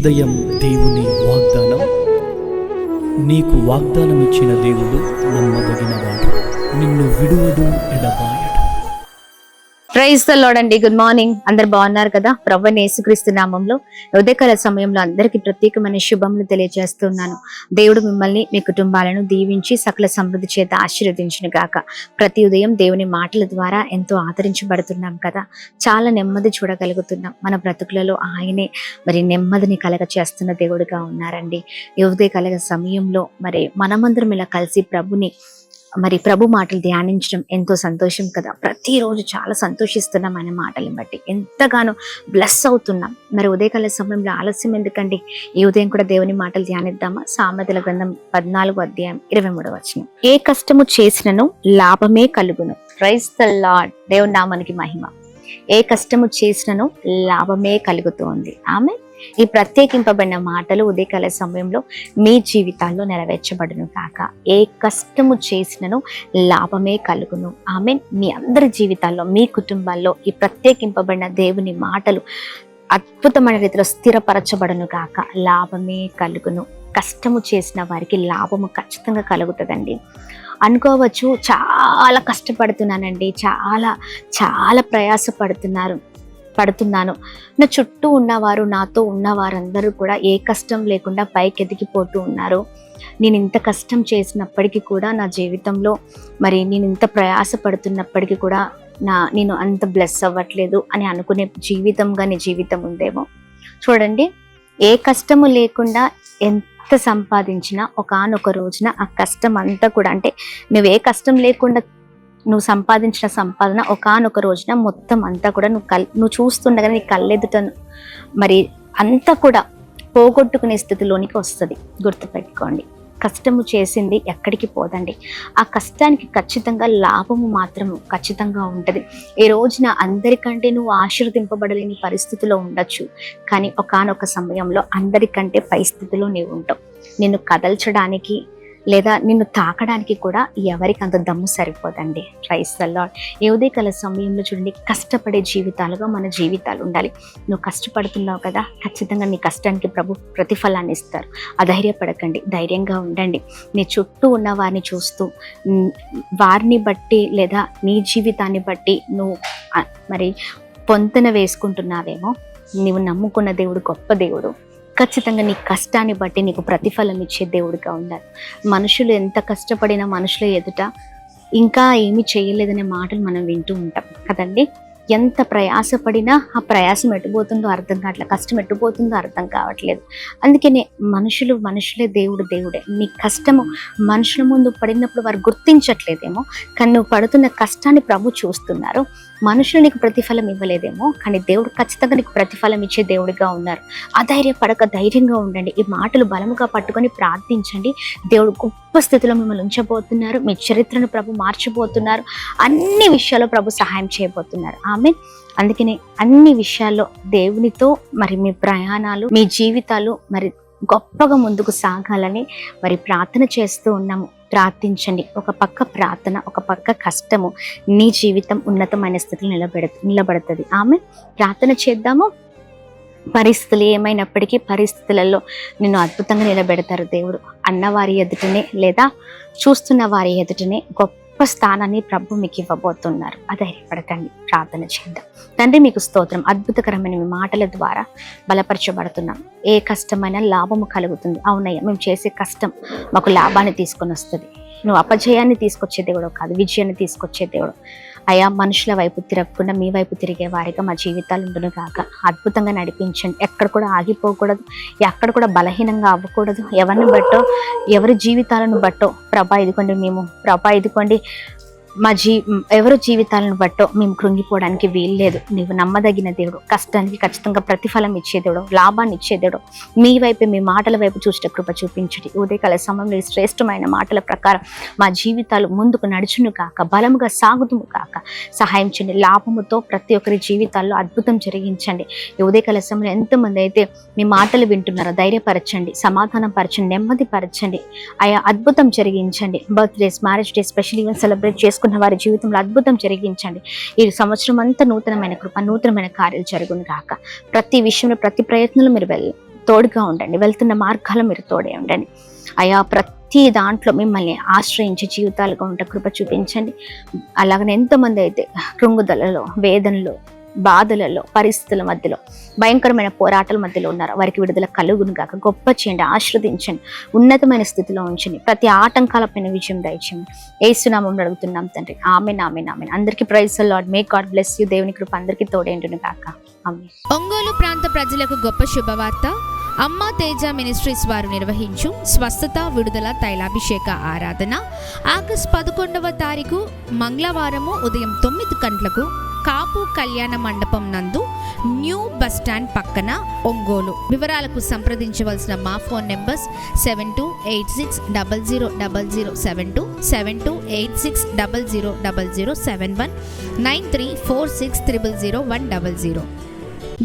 ఉదయం దేవుని వాగ్దానం. నీకు వాగ్దానం ఇచ్చిన దేవుడు నమ్మదగినవాడు, నిన్ను విడువడు, ఎడబాయడు. ప్రైజ్ ది లార్డ్ అండి. Good morning. అందరు బాగున్నారు కదా? ప్రభువైన యేసుక్రీస్తు నామంలో ఉదయకాల సమయంలో అందరికీ ప్రత్యేకమైన శుభములు తెలియజేస్తున్నాను. దేవుడు మిమ్మల్ని, మీ కుటుంబాలను దీవించి సకల సమృద్ధి చేత ఆశీర్వదించును గాక. ప్రతి ఉదయం దేవుని మాటల ద్వారా ఎంతో ఆదరించబడుతున్నాం కదా, చాలా నెమ్మది చూడగలుగుతున్నాం. మన బ్రతుకులలో ఆయనే మరి నెమ్మదిని కలగ చేస్తున్న దేవుడిగా ఉన్నారండి. ఈ ఉదయకాల సమయంలో మరి మనమందరం ఇలా కలిసి ప్రభు మాటలు ధ్యానించడం ఎంతో సంతోషం కదా. ప్రతిరోజు చాలా సంతోషిస్తున్నాం ఆయన మాటలను బట్టి, ఎంతగానో బ్లెస్ అవుతున్నాం. మరి ఉదయకాల సమయంలో ఆలస్యం ఎందుకండి, ఈ ఉదయం కూడా దేవుని మాటలు ధ్యానిద్దామా? సామెతల గ్రంథం 14:23. ఏ కష్టము చేసినను లాభమే కలుగును. Praise the lord. దేవుని నామానికి మహిమ. ఏ కష్టము చేసినను లాభమే కలుగుతోంది. ఆమె ఈ ప్రత్యేకింపబడిన మాటలు ఉదయకాల సమయంలో మీ జీవితాల్లో నెరవేర్చబడును కాక. ఏ కష్టము చేసినను లాభమే కలుగును. ఆమె మీ అందరి జీవితాల్లో, మీ కుటుంబాల్లో ఈ ప్రత్యేకింపబడిన దేవుని మాటలు అద్భుతమైన రీతిలో స్థిరపరచబడును కాక. లాభమే కలుగును. కష్టము చేసిన వారికి లాభము ఖచ్చితంగా కలుగుతుందండి. అనుకోవచ్చు, చాలా కష్టపడుతున్నానండి, చాలా పడుతున్నాను. నా చుట్టూ ఉన్నవారు, నాతో ఉన్నవారందరూ కూడా ఏ కష్టం లేకుండా పైకి ఎదిగిపోతూ ఉన్నారు. నేను ఇంత కష్టం చేసినప్పటికీ కూడా నా జీవితంలో, మరి నేను ఇంత ప్రయాసపడుతున్నప్పటికీ కూడా నేను అంత బ్లెస్ అవ్వట్లేదు అని అనుకునే జీవితంగా నీ జీవితం ఉందేమో. చూడండి, ఏ కష్టము లేకుండా ఎంత సంపాదించినా ఒకానొక రోజున ఆ కష్టం అంతా కూడా, అంటే నువ్వు ఏ కష్టం లేకుండా నువ్వు సంపాదించిన సంపాదన ఒకానొక రోజున మొత్తం అంతా కూడా నువ్వు చూస్తుండగా నీ కళ్ళెదుట మరి అంతా కూడా పోగొట్టుకునే స్థితిలోనికి వస్తుంది. గుర్తుపెట్టుకోండి, కష్టము చేసింది ఎక్కడికి పోదండి. ఆ కష్టానికి ఖచ్చితంగా లాభము మాత్రం ఖచ్చితంగా ఉంటుంది. ఈ రోజున అందరికంటే నువ్వు ఆశీర్వదింపబడలేని పరిస్థితిలో ఉండొచ్చు, కానీ ఒకానొక సమయంలో అందరికంటే పై స్థితిలో నీవు ఉంటావు. నిన్ను కదల్చడానికి లేదా నిన్ను తాకడానికి కూడా ఎవరికి అంత దమ్ము సరిపోదండి. Praise the Lord. ఈ ఉదయకాల సమయంలో చూడండి, కష్టపడే జీవితాలుగా మన జీవితాలు ఉండాలి. నువ్వు కష్టపడుతున్నావు కదా, ఖచ్చితంగా నీ కష్టానికి ప్రభు ప్రతిఫలాన్ని ఇస్తారు. అధైర్యపడకండి, ధైర్యంగా ఉండండి. నీ చుట్టూ ఉన్న వారిని చూస్తూ, వారిని బట్టి లేదా నీ జీవితాన్ని బట్టి నువ్వు మరి పొంతన వేసుకుంటున్నావేమో. నీవు నమ్ముకున్న దేవుడు గొప్ప దేవుడు. ఖచ్చితంగా నీ కష్టాన్ని బట్టి నీకు ప్రతిఫలం ఇచ్చే దేవుడిగా ఉండాలి. మనుషులు ఎంత కష్టపడినా మనుషుల ఎదుట ఇంకా ఏమీ చేయలేదనే మాటలు మనం వింటూ ఉంటాం కదండి. ఎంత ప్రయాసపడినా ఆ ప్రయాసం ఎట్టుపోతుందో అర్థం కావట్లేదు, కష్టం ఎట్టుపోతుందో అర్థం కావట్లేదు. అందుకనే మనుషులే, దేవుడే. నీ కష్టము మనుషుల ముందు పడినప్పుడు వారు గుర్తించట్లేదేమో, కానీ నువ్వు పడుతున్న కష్టాన్ని ప్రభు చూస్తున్నారు. మనుషులు నీకు ప్రతిఫలం ఇవ్వలేదేమో, కానీ దేవుడు ఖచ్చితంగా నీకు ప్రతిఫలం ఇచ్చే దేవుడిగా ఉన్నారు. అధైర్యపడక ధైర్యంగా ఉండండి. ఈ మాటలు బలముగా పట్టుకొని ప్రార్థించండి. దేవుడు గొప్ప స్థితిలో మిమ్మల్ని ఉంచబోతున్నారు. మీ చరిత్రను ప్రభు మార్చబోతున్నారు. అన్ని విషయాల్లో ప్రభు సహాయం చేయబోతున్నారు. ఆమె అందుకనే అన్ని విషయాల్లో దేవునితో మరి మీ ప్రయాణాలు, మీ జీవితాలు మరి గొప్పగా ముందుకు సాగాలని మరి ప్రార్థన చేస్తూ ఉన్నాము. ప్రార్థించండి. ఒక పక్క ప్రార్థన, ఒక పక్క కష్టము, నీ జీవితం ఉన్నతమైన స్థితిలో నిలబడుతుంది. ఆమె ప్రార్థన చేద్దాము. పరిస్థితులు ఏమైనప్పటికీ పరిస్థితులలో నిన్ను అద్భుతంగా నిలబెడతారు దేవుడు. అన్నవారి ఎదుటనే లేదా చూస్తున్న వారి ఎదుటనే గొప్ప స్థానాన్ని ప్రభు మీకు ఇవ్వబోతున్నారు. అధైర్యపడకండి. ప్రార్థన చేద్దాం. తండ్రి, మీకు స్తోత్రం. అద్భుతకరమైన మీ మాటల ద్వారా బలపరచబడుతున్నాం. ఏ కష్టమైన లాభము కలుగుతుంది. అవునయ్యా, మేము చేసే కష్టం మాకు లాభాన్ని తీసుకొని వస్తుంది. నువ్వు అపజయాన్ని తీసుకొచ్చే దేవుడు కాదు, విజయాన్ని తీసుకొచ్చే దేవుడు. అయా, మనుషుల వైపు తిరగకుండా మీ వైపు తిరిగే వారిగా మా జీవితాలు ఉండును కాక. అద్భుతంగా నడిపించండి. ఎక్కడ కూడా ఆగిపోకూడదు, ఎక్కడ కూడా బలహీనంగా అవ్వకూడదు. ఎవరి జీవితాలను బట్టో ప్రభా ఇదికోండి ఎవరు జీవితాలను బట్టో మేము కృంగిపోవడానికి వీల్లేదు. నీవు నమ్మదగిన దేవుడు, కష్టానికి ఖచ్చితంగా ప్రతిఫలం ఇచ్చే దేవుడు, లాభాన్ని ఇచ్చే దేవుడు. మీ వైపే, మీ మాటల వైపు చూసిన కృప చూపించండి. ఉదయకాల సమయంలో ఈ శ్రేష్టమైన మాటల ప్రకారం మా జీవితాలు ముందుకు నడుచును కాక, బలముగా సాగుతుము కాక సహాయం చేయండి. లాభముతో ప్రతి ఒక్కరి జీవితాల్లో అద్భుతం జరిగించండి. ఈ ఉదయకాల సమయంలో ఎంతమంది అయితే మీ మాటలు వింటున్నారో ధైర్యపరచండి, సమాధానం పరచండి, నెమ్మది పరచండి. ఆయా అద్భుతం జరిగించండి. Birthdays, marriage days, special event celebrate చేసుకున్న వారి జీవితంలో అద్భుతం జరిగించండి. ఈ సంవత్సరం అంతా నూతనమైన కృప, నూతనమైన కార్యాలు జరుగును గాక. ప్రతి విషయంలో, ప్రతి ప్రయత్నంలో మీరు తోడుగా ఉండండి. వెళ్తున్న మార్గాల్లో మీరు తోడే ఉండండి అయా. ప్రతి దాంట్లో మిమ్మల్ని ఆశ్రయించి జీవితాలుగా ఉంటే కృప చూపించండి. అలాగనే ఎంతోమంది అయితే కృంగుదలలో, వేదనలో, బాధలలో, పరిస్థితుల మధ్యలో, భయంకరమైన పోరాటాల మధ్యలో ఉన్నారు, వారికి విడుదల కలుగును గాక. గొప్ప చేయండి, ఆశీర్వదించండి, ఉన్నతమైన స్థితిలో ఉంచండి, ప్రతి ఆటంకాలపైన విజయం దయచేయండి. యేసునామములో అడుగుతున్నాం తండ్రి. ఆమేన్, ఆమేన్, ఆమేన్. అందరికీ praise the lord. May God bless you. దేవుని కృప అందరికీ తోడేండును గాక. ఆమేన్. ఒంగోలు ప్రాంత ప్రజలకు గొప్ప శుభవార్త. అమ్మా తేజ మినిస్ట్రీస్ వారు నిర్వహించు స్వస్థత విడుదల తైలాభిషేక ఆరాధన ఆగస్టు 11వ తారీఖు మంగళవారము ఉదయం 9 గంటలకు కాపు కళ్యాణ మండపం నందు న్యూ బస్ స్టాండ్ పక్కన, ఒంగోలు. వివరాలకు సంప్రదించవలసిన మా ఫోన్ నెంబర్స్ 7286000072, 7286000071, 9346000100.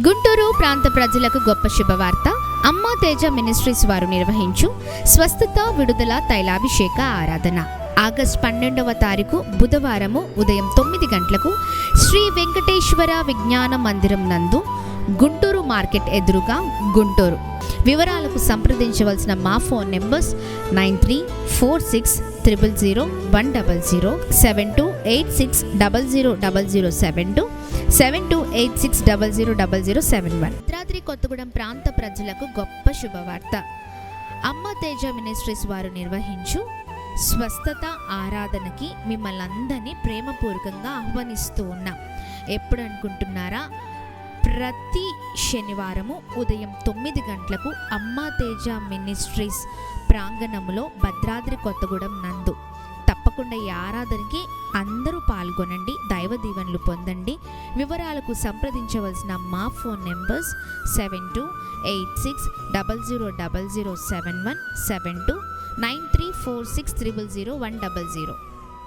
గుంటూరు ప్రాంత ప్రజలకు గొప్ప శుభవార్త. అమ్మా తేజ మినిస్ట్రీస్ వారు నిర్వహించు స్వస్థత విడుదల తైలాభిషేక ఆరాధన ఆగస్టు 12వ తారీఖు బుధవారము ఉదయం 9 గంటలకు శ్రీ వెంకటేశ్వర విజ్ఞాన మందిరం నందు, గుంటూరు మార్కెట్ ఎదురుగా, గుంటూరు. వివరాలకు సంప్రదించవలసిన మా ఫోన్ నెంబర్స్ 9346000100, 7286000072, 7286000071. భద్రాద్రి కొత్తగూడెం ప్రాంత ప్రజలకు గొప్ప శుభవార్త. అమ్మా తేజ మినిస్ట్రీస్ వారు నిర్వహించు స్వస్థత ఆరాధనకి మిమ్మల్ని అందరినీ ప్రేమపూర్వకంగా ఆహ్వానిస్తూ ఉన్నాం. ఎప్పుడు అనుకుంటున్నారా? ప్రతి శనివారము ఉదయం 9 గంటలకు అమ్మా తేజ మినిస్ట్రీస్ ప్రాంగణంలో భద్రాద్రి కొత్తగూడెం నందు. తప్పకుండా ఈ ఆరాధనకి అందరూ పాల్గొనండి, దైవ దీవెనలు పొందండి. వివరాలకు సంప్రదించవలసిన మా ఫోన్ నెంబర్స్ 7286000071, 729346000100.